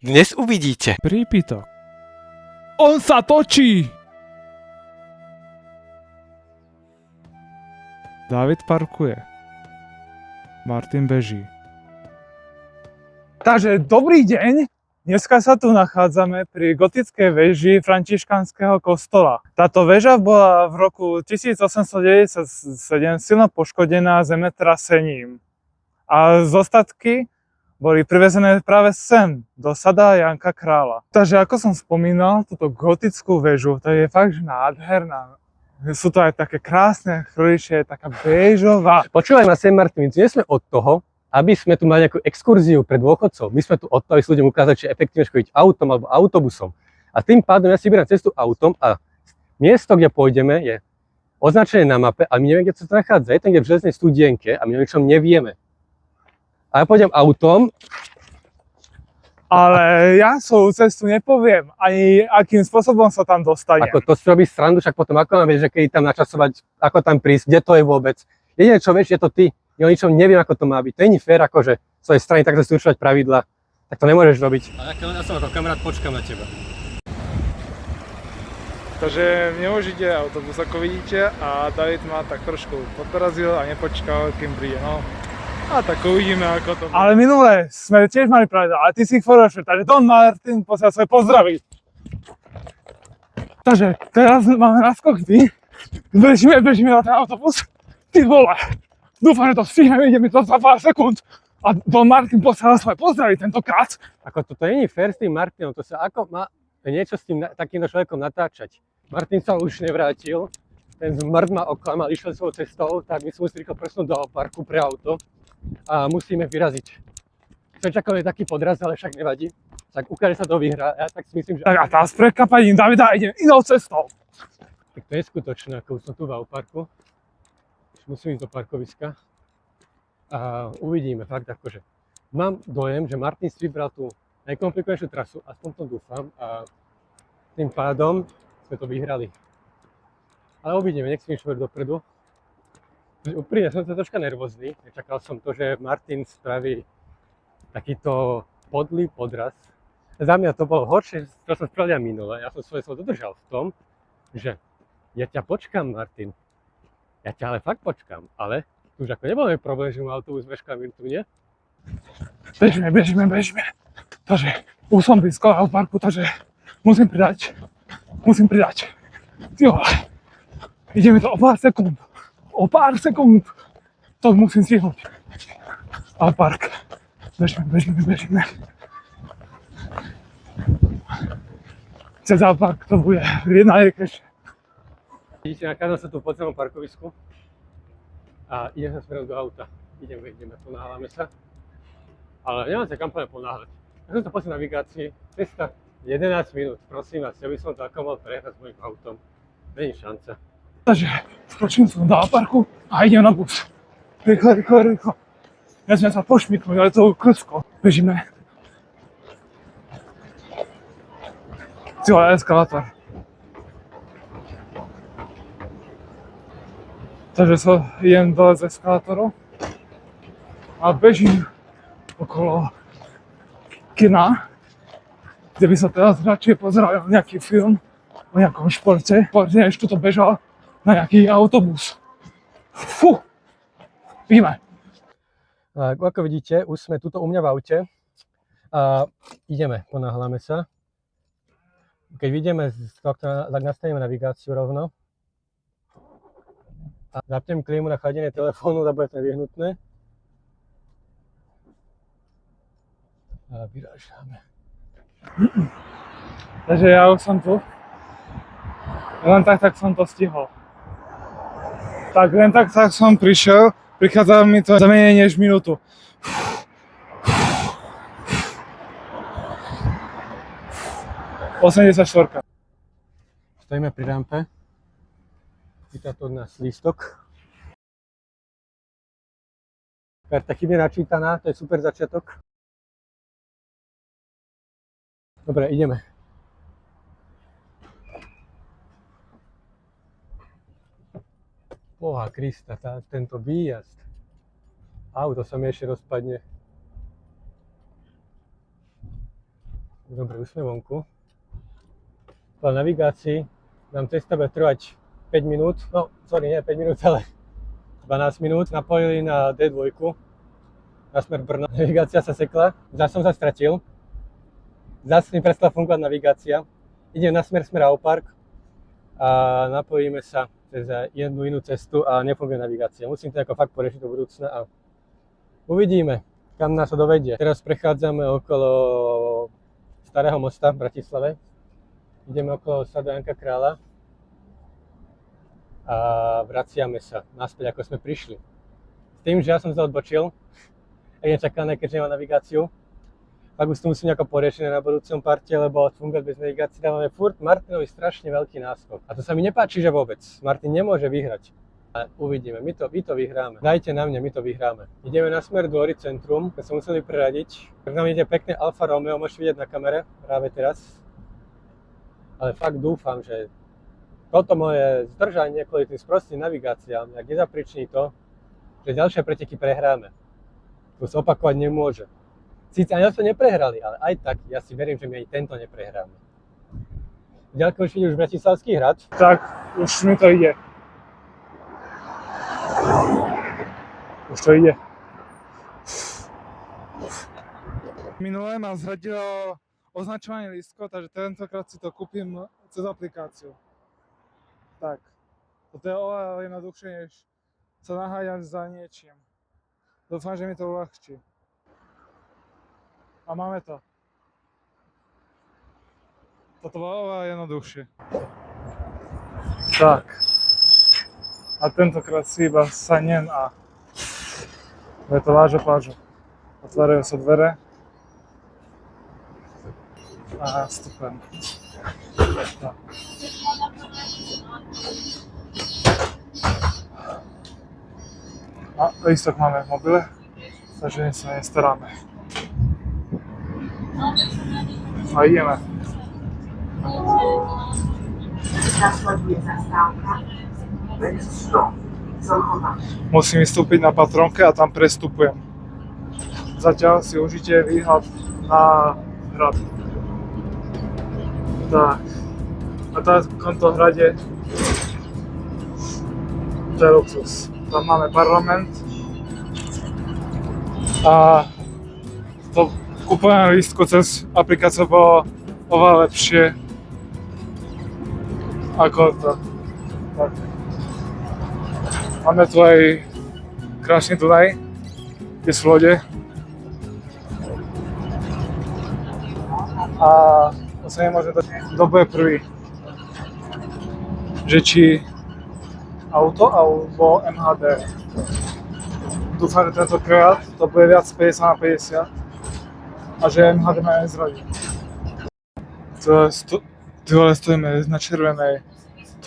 Dnes uvidíte. Prípitok. On sa točí! David parkuje. Martin beží. Takže dobrý deň. Dneska sa tu nachádzame pri gotickej veži františkanského kostola. Táto väža bola v roku 1897 silno poškodená zemetrasením. A zostatky boli privezené práve sem, do sada Janka Krála. Takže ako som spomínal, túto gotickú väžu, to je fakt nádherná. Sú to aj také krásne chrličie, taká béžová. Počúvaj ma sem, Martin, my nie sme od toho, aby sme tu mali nejakú exkurziu pre dôchodcov. My sme tu od toho, aby ľuďom ukázať, že je efektívne chodiť autom alebo autobusom. A tým pádom ja si vyberám cestu autom a miesto, kde pôjdeme, je označené na mape a my nevieme, kde sa to nachádza. Je tam, kde v železnej studienke a my o ničom nevieme. A ja pôjdem autom. Ale ja svoju cestu nepoviem, ani akým spôsobom sa tam dostanem. Ako to si robíš srandu, však potom ako mám vieš, že keď tam načasovať, ako tam prísť, kde to je vôbec. Jediné, čo vieš, je to ty. Ja o ničom neviem, ako to má byť. To nie je fér, akože z svojej strany takto si určovať pravidla. Tak to nemôžeš robiť. A ja som ako kamarát, počkám na teba. Takže mne už ide autobus, ako vidíte, a David ma tak trošku podrazil a nepočkal, kým príde. No. A tak uvidíme, ako to bude. Ale minule sme tiež mali pravidla, ale ty si ich porušil, takže Don Martin posiaľ svoje pozdravy. Takže teraz máme naskok, ty. Bežíme na ten autobus. Ty vole. Dúfam, že to stihneme, ide mi to za pár sekúnd. A Don Martin posiaľ svoje pozdravy tentokrát. Ako toto nie je fér s tým Martinom, to sa ako má niečo s tým takýmto človekom natáčať. Martin sa už nevrátil, ten zmrt ma oklamal, išiel svojou cestou, tak my sme museli rýchlo presunúť do parku pre auto a musíme vyraziť. Som čakal, je taký podraz, ale však nevadí. Tak ukáže sa do výhra, ja tak si myslím, že... Tak a teraz prekapadím Davida a idem inou cestou. Tak to je skutočné, ako už som tu v parku. Musím ísť do parkoviska a uvidíme, fakt akože. Mám dojem, že Martin si vybral tú najkomplikovanejšiu trasu, aspoň to dúfam, a tým pádom sme to vyhrali. Ale uvidíme, nech si niečo dopredu. Úprimne som sa troška nervózny, nečakal som to, že Martin spraví takýto podlý podraz. Za mňa to bolo horšie, čo som spravil minule. Ja som svoje slovo dodržal v tom, že ja ťa počkám, Martin. Ja ťa ale fakt počkám, ale už ako nebol problém, že mu autobus mešká minútu, nie? Bežíme. Takže už som blízko v parku, takže musím pridať. Jo, ideme to o pár sekúnd. To musím stihnúť. A park. Bežíme. Cez park to bude jedna riekeč. Vidíte, nachádzam sa tu v podzemnom parkovisku a idem sa smerom do auta. Ideme, ponáhľame sa. Ale nemám sa kam ponáhľať. Ja som to posledný navigácii, cesta 11 minút, prosím vás, ja by som to ako mal prehrať s mojím autom. Není šanca. Takže skočím som do parku a idem na bus. Rýchlo. Nesmiem sa pošmyknúť, ale to krcko. Bežíme. Cíle eskalátor. Takže idem dole z eskalátoru a bežím okolo kina, kde by sa teraz radšej pozeral nejaký film o nejakom športe, než tuto bežal na nejaký autobus. Fú, ideme. Ako vidíte, už sme tuto u mňa v aute a ideme, ponáhľame sa. Keď vidíme, tak nastavíme navigáciu rovno. A zapnem klímu na chladenie telefónu, lebo je to nevyhnutné. A vyrážame. Takže ja už som tu. Len tak som to stihol. Tak len tak som prišiel. Prichádza mi to za menej než minútu. 84. Stojíme pri rampe. Pýta to od nás lístok. Karta chybne načítaná, to je super začiatok. Dobre, ideme. Boha Krista, tento výjazd. Auto sa mi ešte rozpadne. Dobre, už sme vonku. Po navigácii nám cesta bude trvať 5 minút, no sorry, nie 5 minút, ale 12 minút. Napojili na D2, na smer Brno. Navigácia sa sekla, zase som sa stratil. Zase mi prestala fungovať navigácia. Idem na smer Aupark a napojíme sa cez jednu inú cestu a nefunguje navigácia. Musím to ako fakt poriešiť do budúcna a uvidíme, kam nás to dovedie. Teraz prechádzame okolo Starého mosta v Bratislave. Ideme okolo sadu Janka Kráľa a vraciame sa naspäť, ako sme prišli. S tým, že ja som sa odbočil, a je nečakané, keďže nemám navigáciu. Pak už to musím nejako poriešiť na budúcom parte, lebo fungovať bez navigácie dávame furt Martinovi strašne veľký náskok. A to sa mi nepáči, že vôbec. Martin nemôže vyhrať. A uvidíme, my to vyhráme. Dajte na mňa, my to vyhráme. Ideme na smer Dvory centrum, sme sa museli preradiť. Tak nám ide pekné Alfa Romeo, môžete vidieť na kamere práve teraz. Ale fakt dúfam, že toto moje zdržanie kvôli tým sprostým navigáciám, ak nezapriční to, že ďalšie preteky prehráme. To sa opakovať nemôže. Síce ani to neprehrali, ale aj tak ja si verím, že my aj tento neprehráme. Ďaleko už vidíš Bratislavský hrad. Tak, už mi to ide. Už to ide. Minulé ma zradilo označovanie lístkov, takže tentokrát si to kúpim cez aplikáciu. Tak, toto je oveľa jednoduchšie, než sa naháňať za niečím. Dúfam, že mi to uľahčí. A máme to. Toto bolo oveľa jednoduchšie. Tak. A tentokrát si iba sadnem a je to lážo pážo. Otvárajú sa dvere. A vstupujem. Tak. A lístok máme v mobile, takže sa nestaráme. A ideme. Nasleduje zastávka Mesto Zochovač. Musím vystúpiť na Patronke a tam prestupujem. Zatiaľ si užite výhľad na hrad. Tak. A v tomto hrade to je luxus. Tam máme parlament a to kúpenie lístku cez aplikáciu bolo oveľa lepšie ako to. Tak. Máme tu aj krásny Dunaj, kde sú lode. A to sa nemôže dať, kto bude prvý. Že či auto alebo MHD. Dúfam, že tentokrát to bude viac 50/50 a že MHD ma nezradí. Tyhle stojíme na červenej.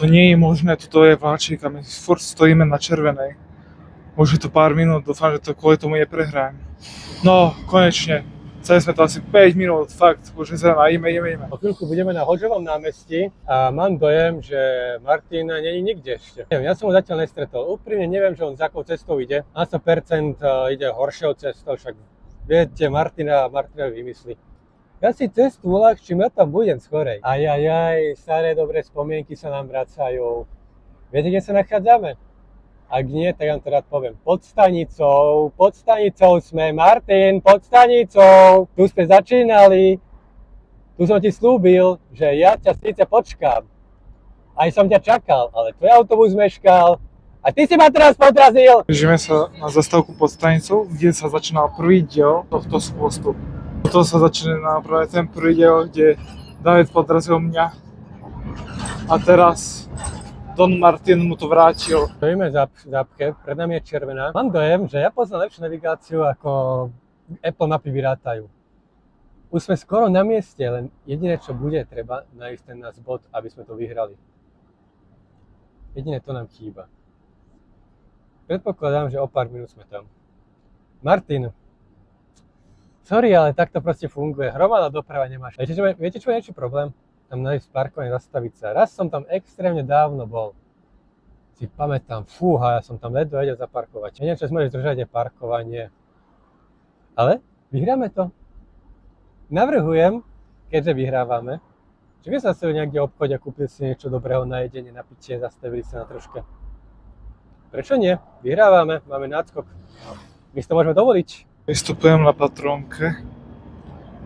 To nie je možné, toto je vláčik a my furt stojíme na červenej. Už je to pár minút, dúfam, že to kvôli tomu neprehráme. No, konečne. Chceli sme to asi 5 minút, fakt, už ideme. O chvíľku budeme na Hoďovom námestí a mám dojem, že Martin není nikde ešte. Neviem, ja som ho zatiaľ nestretol. Úprimne neviem, že on za akou cestou ide. Na 100% ide horšou cestou, však viete, Martina vymyslí. Ja si cestu uľahčím, ja tam budem skorej. Staré dobré spomienky sa nám vracajú. Viete, kde sa nachádzame? Ak nie, tak vám to rád poviem. Pod stanicou sme, Martin, pod stanicou. Tu sme začínali. Tu som ti slúbil, že ja ťa síce počkám. Aj som ťa čakal, ale tvoj autobus meškal. A ty si ma teraz podrazil. Držíme sa na zastávku pod stanicou, kde sa začínal prvý diel tohto spôsobu. Toto sa začína práve ten prvý diel, kde David podrazil mňa. A teraz Don Martin mu to vrátil. Stojíme v zápche, pred nami je červená. Mám dojem, že ja poznám lepšiu navigáciu, ako Apple mapy vyrátajú. Už sme skoro na mieste, len jediné, čo bude, treba nájsť ten náš bod, aby sme to vyhrali. Jediné to nám chýba. Predpokladám, že o pár minút sme tam. Martin, sorry, ale takto proste funguje. Hromadná doprava nemáš. Viete, čo je niečo problém? Tam nájsť parkovanie, zastaviť sa. Raz som tam extrémne dávno bol. Si pamätám, fúha, ja som tam ledva vedel zaparkovať. Neviem, čo môžeš držať je parkovanie. Ale vyhráme to. Navrhujem, keďže vyhrávame, že by sa zastavili niekde v obchode a kúpili si niečo dobrého na jedenie, na pitie, zastavili sa na troška. Prečo nie? Vyhrávame, máme náskok. My si to môžeme dovoliť. Vystupujem na Patrónke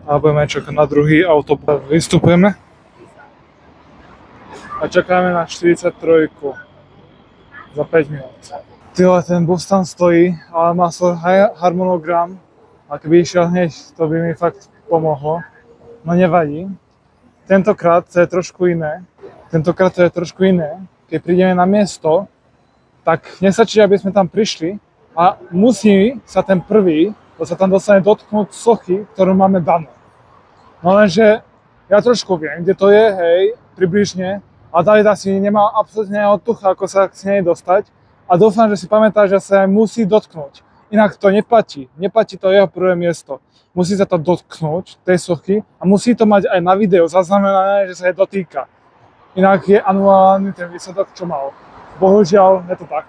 a budeme čakať na druhý autobus. Vystupujeme a čakáme na 43 za 5 minút. Tyhle, ten bus tam stojí, ale má svoj harmonogram a keby išiel hneď, to by mi fakt pomohlo. No nevadí. Tentokrát to je trošku iné. Keď prídeme na miesto, tak nestačí, aby sme tam prišli a musí sa ten prvý, to sa tam dostane dotknúť sochy, ktorú máme danú. No lenže ja trošku viem, kde to je, hej, približne, a David asi nemá absolútne tucha, ako sa k nej dostať a dúfam, že si pamätá, že sa aj musí dotknúť. Inak to neplatí to jeho prvé miesto. Musí sa to dotknúť, tej sochy, a musí to mať aj na videu zaznamenané, že sa jej dotýka. Inak je anulovaný ten výsledok, čo mal. Bohužiaľ, je to tak.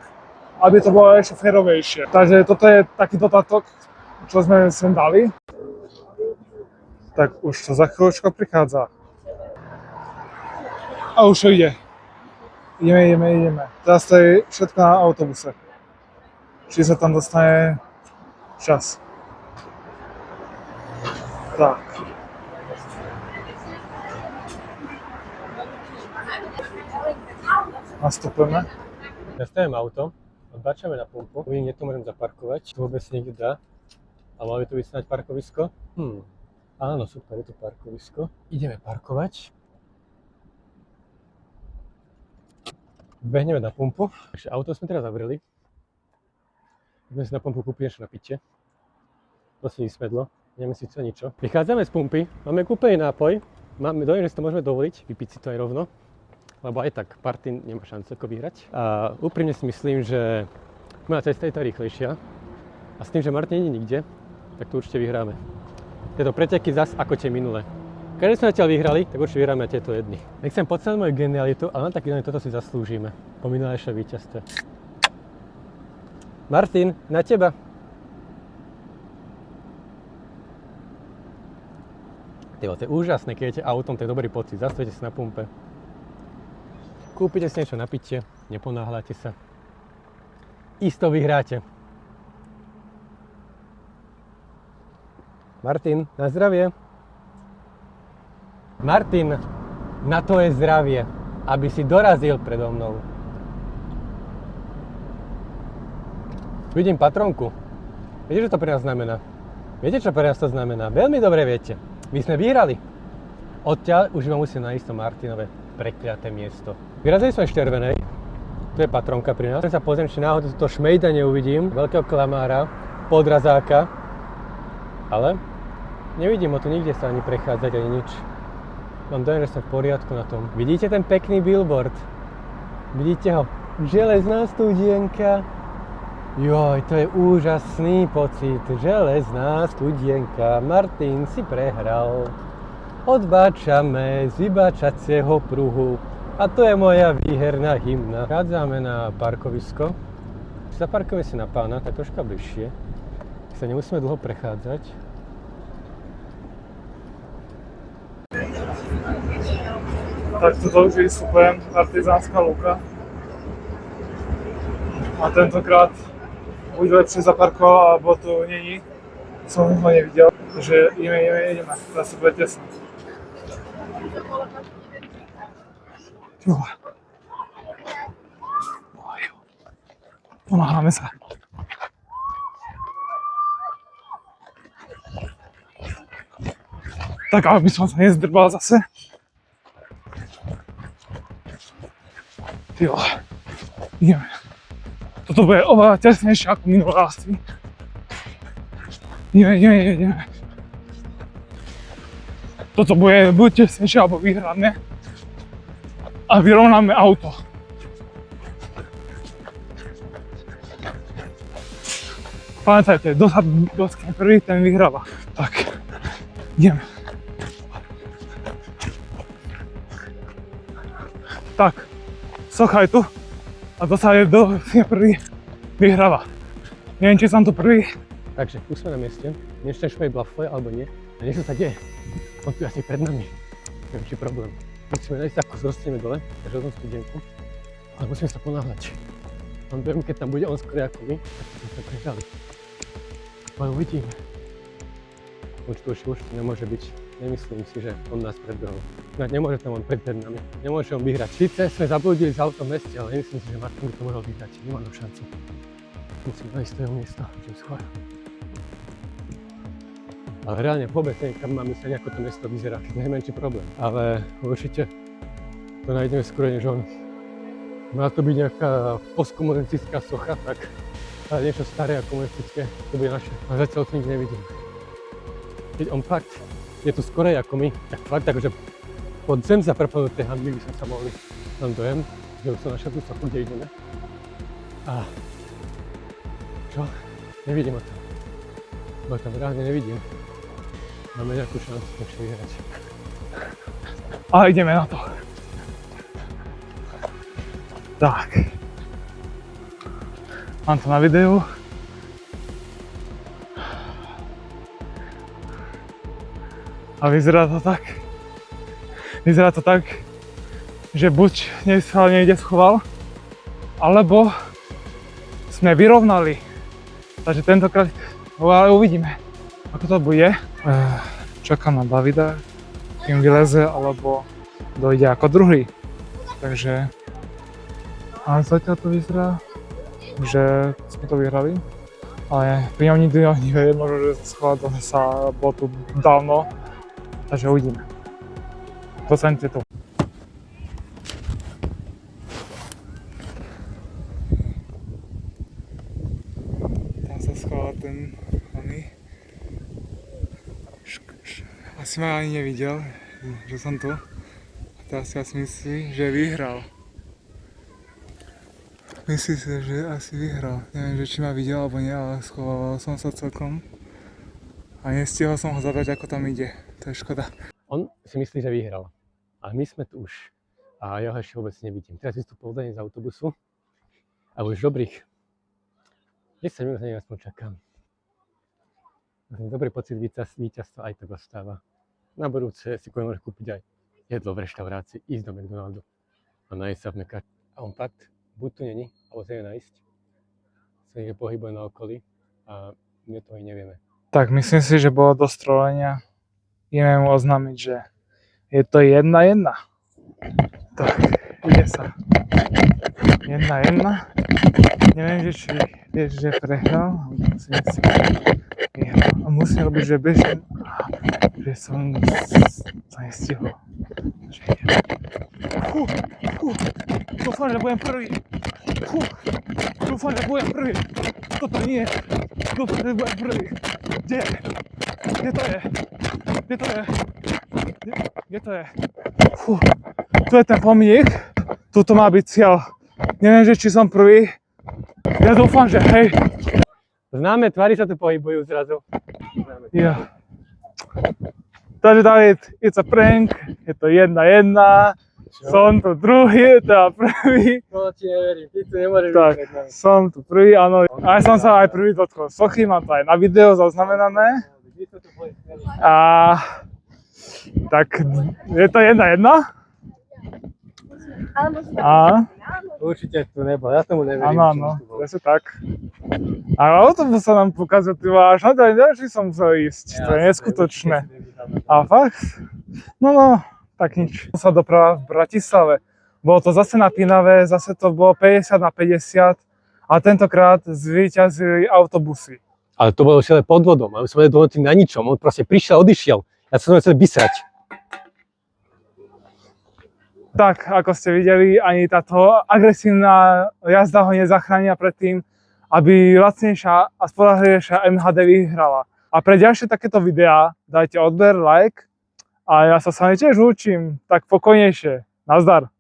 Aby to bolo ešte férovejšie. Takže toto je taký dodatok, čo sme sem dali. Tak už to za chvíľočko prichádza. A už to ide. Ideme. Teraz to je všetko na autobuse. Či sa tam dostane čas. Tak. Nastupujeme. Nastavím auto, odbačame na pumpu, uvidím, kde to môžem zaparkovať, to vôbec niekde dá. A malo by to byť snáď parkovisko? Áno, super, je to parkovisko. Ideme parkovať. Behneme na pumpu, takže auto sme teraz zavreli. Ideme si na pumpu kúpiť niečo na pitie. To si vysvedlo, neviem si čo ničo. Vychádzame z pumpy, máme kúpený nápoj, máme dojem, že si to môžeme dovoliť, vypiť si to aj rovno. Lebo aj tak party nemá šancu ako vyhrať. A úprimne si myslím, že moja cesta je tá rýchlejšia. A s tým, že Martin nie je nikde, tak to určite vyhráme. Tieto preteky zas ako tie minulé. Keď sme zatiaľ vyhrali, tak určite vyhráme aj tieto jedny. Nechcem podceňovať moju genialitu, ale na tak ideálne toto si zaslúžime. Po minulejšie víťazstve. Martin, na teba. To je úžasné, keď idete autom, to je dobrý pocit. Zastavite si na pumpe. Kúpite si niečo na pitie, neponáhľate sa. Isto vyhráte. Martin, na zdravie. Martin, na to je zdravie, aby si dorazil predo mnou. Vidím Patrónku. Viete, čo to pre nás znamená? Viete, čo pre nás to znamená? Veľmi dobre viete. My sme vyhrali. Odtiaľ už iba musím nájsť to Martinové prekliaté miesto. Vyrazili sme v Štervenej, tu je Patrónka pri nás. Ja sa pozriem, či náhodou toto šmejda neuvidím, veľkého klamára, podrazáka, ale nevidím ho tu nikde sa ani prechádzať, ani nič. Mám dojem, že som v poriadku na tom. Vidíte ten pekný billboard? Vidíte ho? Železná studienka. Joj, to je úžasný pocit. Železná studienka. Martin si prehral. Odbáčame z vybáčacieho pruhu a to je moja výherná hymna. Vchádzame na parkovisko. Zaparkujeme si na Pána, tak troška bližšie. Sa nemusíme dlho prechádzať. Tak toto už vystupujem, Partizánska lúka. A tentokrát buď lepšie zaparkoval, alebo to není. Som ho nevidel, takže ideme. Teraz sa bude tesno. Ponáhľame sa. Tak, aby som sa nezdrbal zase. Tyjo, ideme. Toto bude oveľa tesnejšie ako minulé asi. Ideme. Toto bude buď tesnejšie alebo vyhrané. A vyrovnáme auto. Pamätajte, dotkne prvý, ten vyhráva. Tak, ideme. Tak, socha je tu a to sa je prvý vyhráva. Neviem, či som tu prvý, Takže tu sme na mieste, neviem, či špej blafuje alebo nie. A niečo sa deje. On tu je asi pred nami. Neviem, či problém. Musíme nájsť takú zrostneme dole, na železnom studenku. Ale musíme sa ponáhľať. Mám dojem, keď tam bude on skôr ako my, tak sme sa prehrali. Ale uvidíme. Už nemôže byť. Nemyslím si, že on nás predbehol. Nemôže tam on pred nami. Nemôže on vyhrať. Sice sme zablúdili z autom v meste, ale nemyslím si, že Martin by to mohol vyhrať. Nemá no šancu. Musím nájsť toho miesta, že schvál. Ale reálne vôbec neviem, kam mám myslieť, ako to mesto vyzerá. Najmenší problém. Ale určite to nájdeme skôr než on. Má to byť nejaká postkomunistická socha, tak ale niečo staré a komunistické, to bude naše. A zatiaľ to nikdy nevidím. Keď on fakt je tu skorej ako my, tak fakt takže pod zem zaprpadnuté handly by sme sa mohli. Mám dojem, že už som našiel tú sochu, kde ideme. A čo? Nevidím ho tam. Bo tam reálne nevidím. Máme nejakú šancu ešte vyhrať. A ideme na to. Tak. Mám to na videu. A vyzerá to tak, že buď sa niekde schoval, alebo sme vyrovnali. Takže tentokrát uvidíme, ako to bude. Čakám na Davida, kým vyleze, alebo dojde ako druhý. Takže ale zatiaľ to vyzerá, že sme to vyhrali. Ale pri ňom nikdy nevie, možno, že schoval sa bol tu dávno. Takže uvidíme. Dostaňte tu. Tam sa schoval ten oný. Asi ma ani nevidel, že som tu. A teraz si asi myslí, že vyhral. Myslí si, že asi vyhral. Neviem, že či ma videl alebo nie, ale schoval som sa celkom. A nestihol som ho zabrať, ako tam ide. To je škoda. On si myslí, že vyhral. Ale my sme tu už. A ja ho ešte vôbec nevidím. Teraz vystúpil z autobusu. A už dobrých 10 minút na nej aspoň čakám. Dobrý pocit víťazstva aj tak ostáva. Na budúce si môže kúpiť aj jedlo v reštaurácii, ísť do McDonaldu a nájsť sa v Mekači. A on fakt buď tu není, alebo sa je nájsť. Sa niekde pohybuje na okolí a my to aj nevieme. Tak myslím si, že bolo dosť trolenia. Ideme mu oznámiť, že je to 1-1. Tak, ide sa. 1-1. Neviem, že či vieš, že prehral. Musím si vyhral. A musím robiť, že bežím. Že som sa nestihol. Dúfam, že budem prvý. Dúfam, že budem prvý. Toto nie. Dúfam, že budem prvý. Kde? Kde to je? Kde to je? Kde to je? Tu je ten pomník. Tuto má byť cieľ. Neviem, že či som prvý. Ja dúfam, že hej. Známe tvary sa tu pohybujú zrazu. Ja. Takže David, it's a prank. Je to 1-1. Som tu druhý, teda prvý. No ti neverím, ty tu nemôžeš Tak, som tu prvý, áno. Aj som sa aj prvý dotkol sochy, mám to aj na video zaznamenané. A tak je to 1-1. A určite tu nebol, ja tomu neverím. áno, presne tak. A autobus sa nám pokazil, ty máš, no to ďalší som musel ísť, to je neskutočné. A fakt? No, tak nič. Sa doprava v Bratislave. Bolo to zase napínavé, zase to bolo 50/50 a tentokrát zvíťazili autobusy. Ale to bolo celé podvodom, a my sme dohodli na ničom, on proste prišiel, odišiel. Ja som chcel vysrať. Tak, ako ste videli, ani táto agresívna jazda ho nezachránila pred tým, aby lacnejšia a spoľahlivejšia MHD vyhrala. A pre ďalšie takéto videá dajte odber, like a ja sa s vami tiež učím tak pokojnejšie. Nazdar.